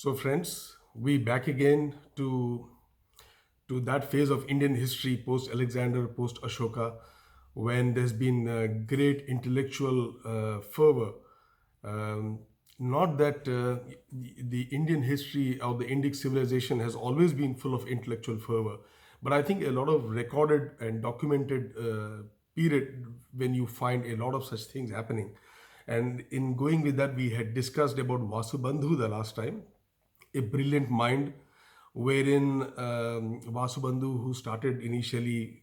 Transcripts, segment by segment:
So, friends, we back again to that phase of Indian history post Alexander, post Ashoka, when there's been great intellectual fervor. Um, Not that the Indian history or the Indic civilization has always been full of intellectual fervor, but I think a lot of recorded and documented period when you find a lot of such things happening. And in going with that, we had discussed about Vasubandhu the last time, a brilliant mind, wherein Vasubandhu, who started initially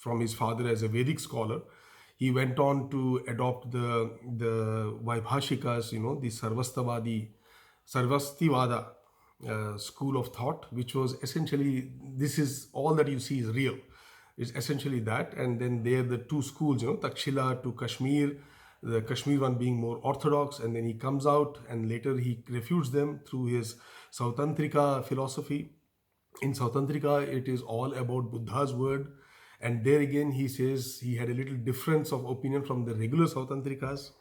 from his father as a Vedic scholar, he went on to adopt the Vaibhashikas, the Sarvastivada school of thought, which was essentially, this is all that you see is real. It's essentially that. And then there the two schools, Takshila to Kashmir, the Kashmir one being more orthodox, and then he comes out and later he refutes them through his Sautantrika philosophy. In Sautantrika, it is all about Buddha's word, and there again he says he had a little difference of opinion from the regular Sautantrikas.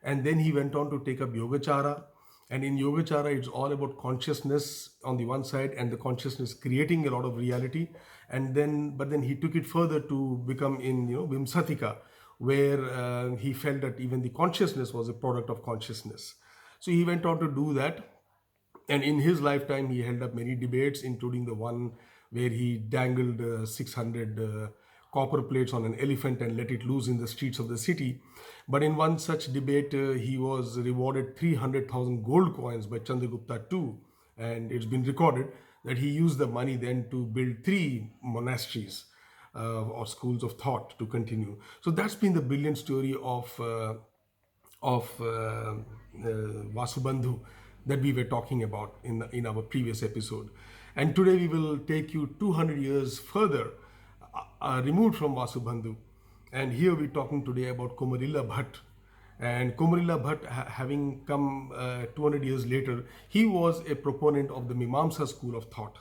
And then he went on to take up Yogacara. And in Yogacara, it's all about consciousness on the one side and the consciousness creating a lot of reality. But then he took it further to become in, Vimsatika, where he felt that even the consciousness was a product of consciousness. So he went on to do that. And in his lifetime, he held up many debates, including the one where he dangled 600 copper plates on an elephant and let it loose in the streets of the city. But in one such debate, he was rewarded 300,000 gold coins by Chandragupta II. And it's been recorded that he used the money then to build three monasteries or schools of thought to continue. So that's been the brilliant story of Vasubandhu that we were talking about in our previous episode. And today we will take you 200 years further removed from Vasubandhu. And here we're talking today about Kumarilla Bhat. And Kumarilla Bhat, having come 200 years later, he was a proponent of the Mimamsa school of thought.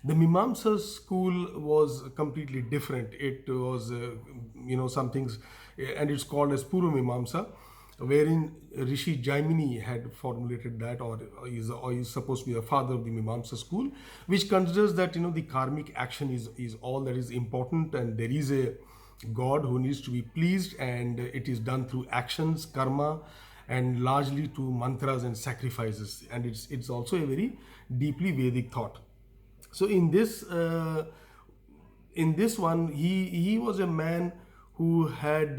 The Mimamsa school was completely different. It was, some things, and it's called as Purva Mimamsa, wherein Rishi Jaimini had formulated that, or is supposed to be the father of the Mimamsa school, which considers that the karmic action is all that is important, and there is a God who needs to be pleased, and it is done through actions, karma, and largely to mantras and sacrifices, and it's also a very deeply Vedic thought. So in this one, he was a man who had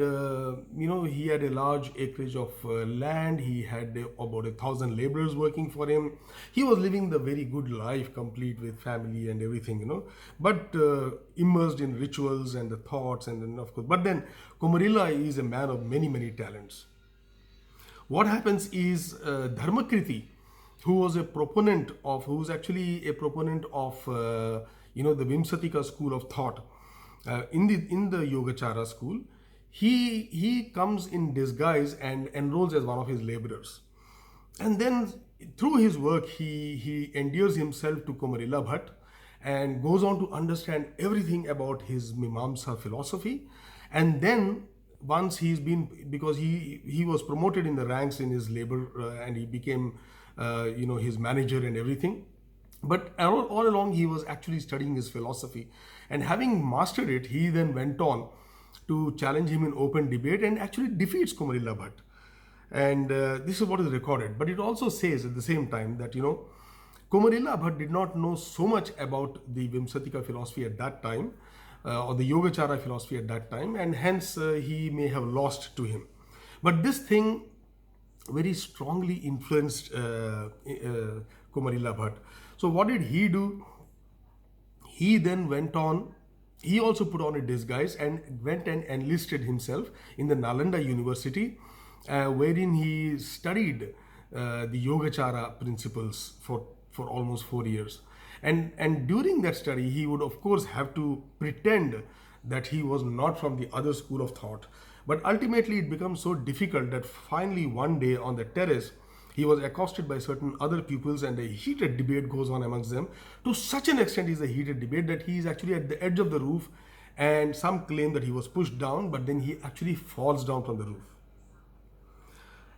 he had a large acreage of land. He had about 1,000 laborers working for him. He was living the very good life, complete with family and everything, but immersed in rituals and the thoughts, and then of course. But then Kumarilla is a man of many talents. What happens is Dharmakriti, who was actually a proponent of the Vimsatika school of thought, in the Yogacara school, he comes in disguise and enrolls as one of his laborers, and then through his work he endears himself to Kumarilla Bhat and goes on to understand everything about his Mimamsa philosophy. And then once because he was promoted in the ranks in his labor, and he became his manager and everything. But all along he was actually studying his philosophy, and having mastered it, he then went on to challenge him in open debate and actually defeats Kumarilla Bhat. And this is what is recorded. But it also says at the same time that Kumarilla Bhat did not know so much about the Vimsatika philosophy at that time, or the Yogacara philosophy at that time, and hence he may have lost to him. But this thing very strongly influenced Kumarilla Bhat. So what did he do? He then went on, he also put on a disguise and went and enlisted himself in the Nalanda University, wherein he studied the Yogacara principles for almost 4 years. And during that study, he would of course have to pretend that he was not from the other school of thought. But ultimately it becomes so difficult that finally one day on the terrace, he was accosted by certain other pupils, and a heated debate goes on amongst them. To such an extent is a heated debate that he is actually at the edge of the roof, and some claim that he was pushed down, but then he actually falls down from the roof.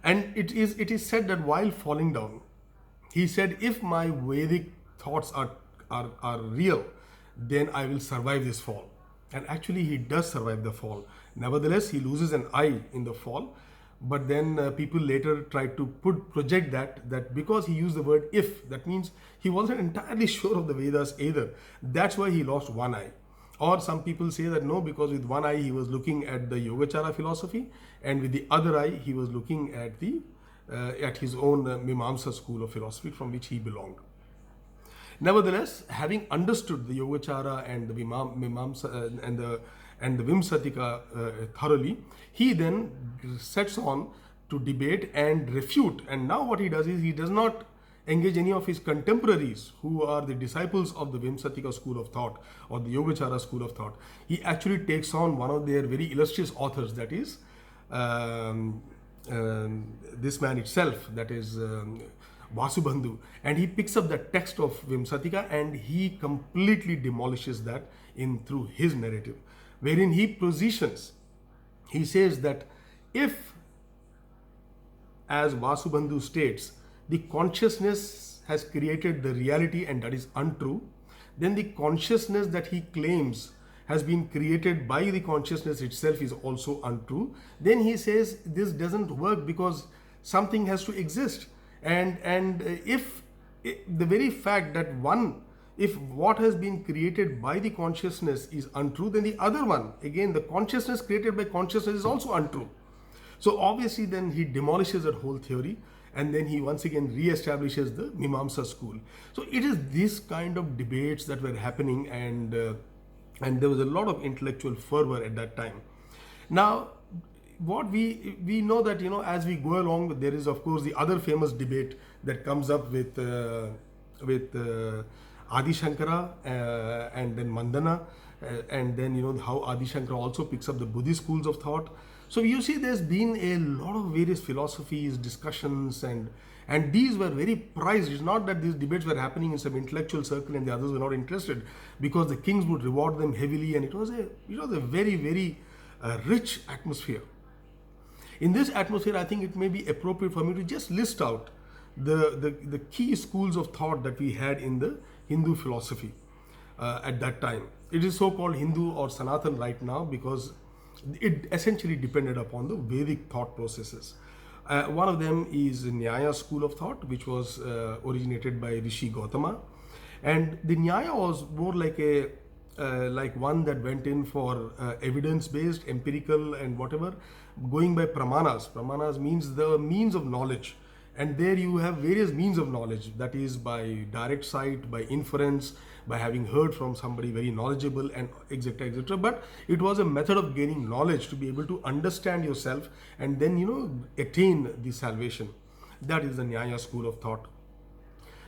And it is said that while falling down, he said, if my Vedic thoughts are real, then I will survive this fall. And actually, he does survive the fall. Nevertheless, he loses an eye in the fall. But then people later tried to project that because he used the word if, that means he wasn't entirely sure of the Vedas either. That's why he lost one eye. Or some people say that no, because with one eye he was looking at the Yogacara philosophy, and with the other eye he was looking at the at his own Mimamsa school of philosophy from which he belonged. Nevertheless, having understood the Yogacara and the Mimamsa and the Vimsatika thoroughly, he then sets on to debate and refute. And now what he does is he does not engage any of his contemporaries who are the disciples of the Vimsatika school of thought or the Yogacara school of thought. He actually takes on one of their very illustrious authors, that is this man itself, that is Vasubandhu, and he picks up the text of Vimsatika and he completely demolishes that through his narrative, wherein he positions, he says that if, as Vasubandhu states, the consciousness has created the reality and that is untrue, then the consciousness that he claims has been created by the consciousness itself is also untrue. Then he says this doesn't work because something has to exist. And if the very fact that if what has been created by the consciousness is untrue, then the other one, again, the consciousness created by consciousness is also untrue. So obviously then he demolishes that whole theory, and then he once again re-establishes the Mimamsa school. So it is this kind of debates that were happening, and there was a lot of intellectual fervor at that time. Now, what we know that, as we go along, there is of course the other famous debate that comes up with Adi Shankara and then Mandana, and then how Adi Shankara also picks up the Buddhist schools of thought. So you see, there's been a lot of various philosophies, discussions, and these were very prized. It's not that these debates were happening in some intellectual circle and the others were not interested, because the kings would reward them heavily, and it was a very, very rich atmosphere. In this atmosphere, I think it may be appropriate for me to just list out the key schools of thought that we had in the Hindu philosophy at that time. It is so-called Hindu or Sanatani right now because it essentially depended upon the Vedic thought processes. One of them is Nyaya school of thought, which was originated by Rishi Gautama, and the Nyaya was more like like one that went in for evidence-based, empirical, and whatever, going by pramanas. Pramanas means the means of knowledge, and there you have various means of knowledge, that is by direct sight, by inference, by having heard from somebody very knowledgeable, and etc., etc. But it was a method of gaining knowledge to be able to understand yourself and then attain the salvation. That is the Nyaya school of thought.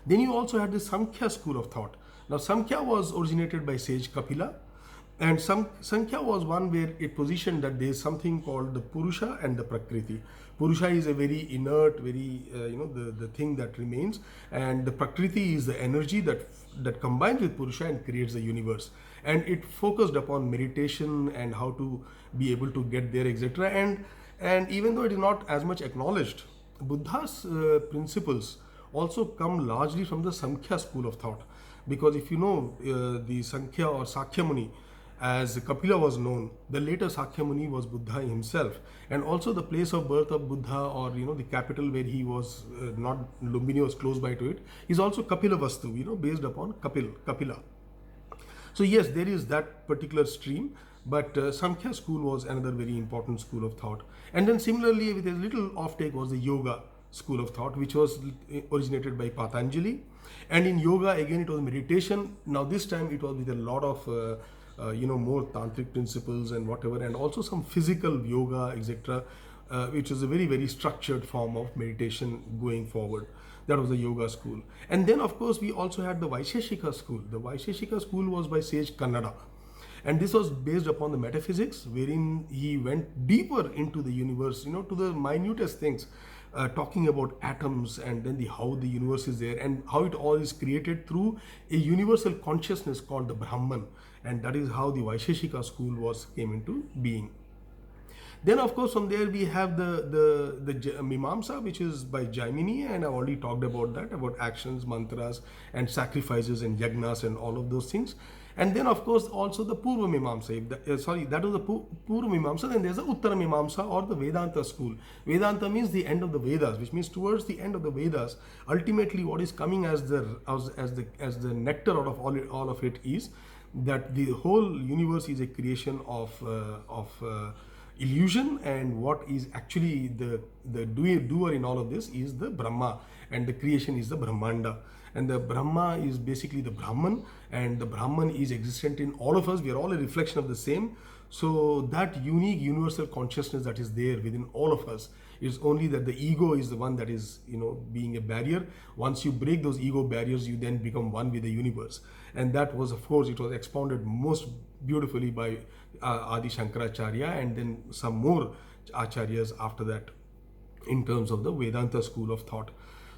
Then you also had the Samkhya school of thought. Now Samkhya was originated by sage Kapila, and Samkhya was one where it positioned that there is something called the Purusha and the Prakriti. Purusha is a very inert, very the thing that remains, and the Prakriti is the energy that combines with Purusha and creates the universe. And it focused upon meditation and how to be able to get there, etc. And even though it is not as much acknowledged, Buddha's principles also come largely from the Samkhya school of thought. Because if you know the Sankhya or Sakya Muni, as Kapila was known, the later Sakya Muni was Buddha himself, and also the place of birth of Buddha, or the capital where he was, not Lumbini was close by to it, is also Kapila Vastu, based upon Kapila. So yes, there is that particular stream, but Samkhya school was another very important school of thought. And then similarly, with a little offtake, was the Yoga school of thought, which was originated by Patanjali. And in yoga, again, it was meditation. Now this time it was with a lot of more tantric principles and whatever, and also some physical yoga, etc., which is a very, very structured form of meditation going forward. That was the yoga school. And then of course we also had the Vaisheshika school. The Vaisheshika school was by sage Kannada, and this was based upon the metaphysics, wherein he went deeper into the universe, to the minutest things, talking about atoms, and then how the universe is there and how it all is created through a universal consciousness called the Brahman. And that is how the Vaisheshika school came into being. Then of course from there we have the Mimamsa, which is by Jaimini, and I've already talked about that, about actions, mantras, and sacrifices and yagnas and all of those things. And then of course also the Purva Mimamsa. That was the Purva Mimamsa. Then there's the Uttara Mimamsa, or the Vedanta school. Vedanta means the end of the Vedas, which means towards the end of the Vedas. Ultimately, what is coming as the nectar out of all of it is that the whole universe is a creation of illusion, and what is actually the doer in all of this is the Brahma, and the creation is the Brahmanda. And the Brahma is basically the Brahman, and the Brahman is existent in all of us. We are all a reflection of the same. So that unique universal consciousness that is there within all of us is only that the ego is the one that is, being a barrier. Once you break those ego barriers, you then become one with the universe. And that was, of course, it was expounded most beautifully by Adi Shankaracharya, and then some more acharyas after that, in terms of the Vedanta school of thought.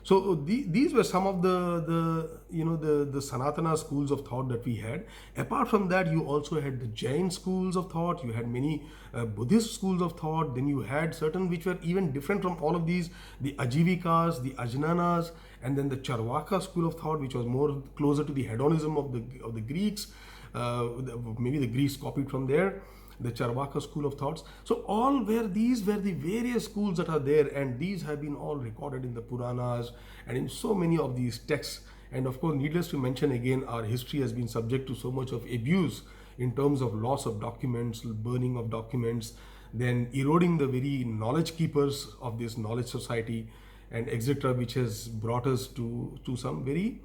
So these were some of the Sanatana schools of thought that we had. Apart from that, you also had the Jain schools of thought. You had many Buddhist schools of thought. Then you had certain which were even different from all of these: the Ajivikas, the Ajnanas, and then the Charvaka school of thought, which was more closer to the hedonism of the Greeks. Maybe the Greeks copied from there. The Charvaka school of thoughts. So these were the various schools that are there, and these have been all recorded in the Puranas and in so many of these texts. And of course, needless to mention again, our history has been subject to so much of abuse in terms of loss of documents, burning of documents, then eroding the very knowledge keepers of this knowledge society, and etc., which has brought us to some very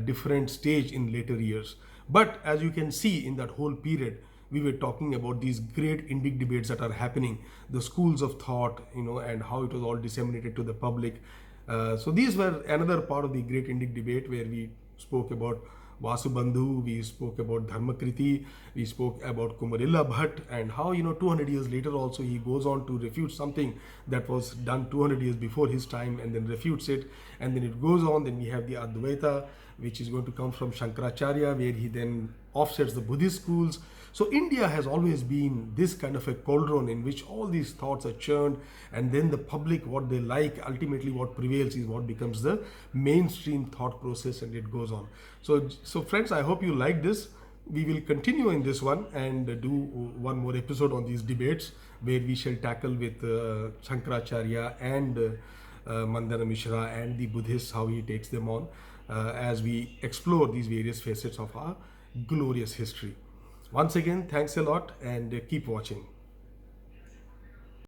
different stage in later years. But as you can see, in that whole period, we were talking about these great Indic debates that are happening, the schools of thought, and how it was all disseminated to the public. So these were another part of the great Indic debate, where we spoke about Vasubandhu, we spoke about Dharmakriti, we spoke about Kumarilla Bhat, and how 200 years later also he goes on to refute something that was done 200 years before his time, and then refutes it, and then it goes on. Then we have the Advaita, which is going to come from Shankaracharya, where he then offsets the Buddhist schools. So India has always been this kind of a cauldron in which all these thoughts are churned, and then the public, what they like, ultimately what prevails is what becomes the mainstream thought process, and it goes on. So friends, I hope you like this. We will continue in this one and do one more episode on these debates, where we shall tackle with Shankaracharya and Mandana Mishra and the Buddhists, how he takes them on, as we explore these various facets of our glorious history. Once again, thanks a lot, and keep watching.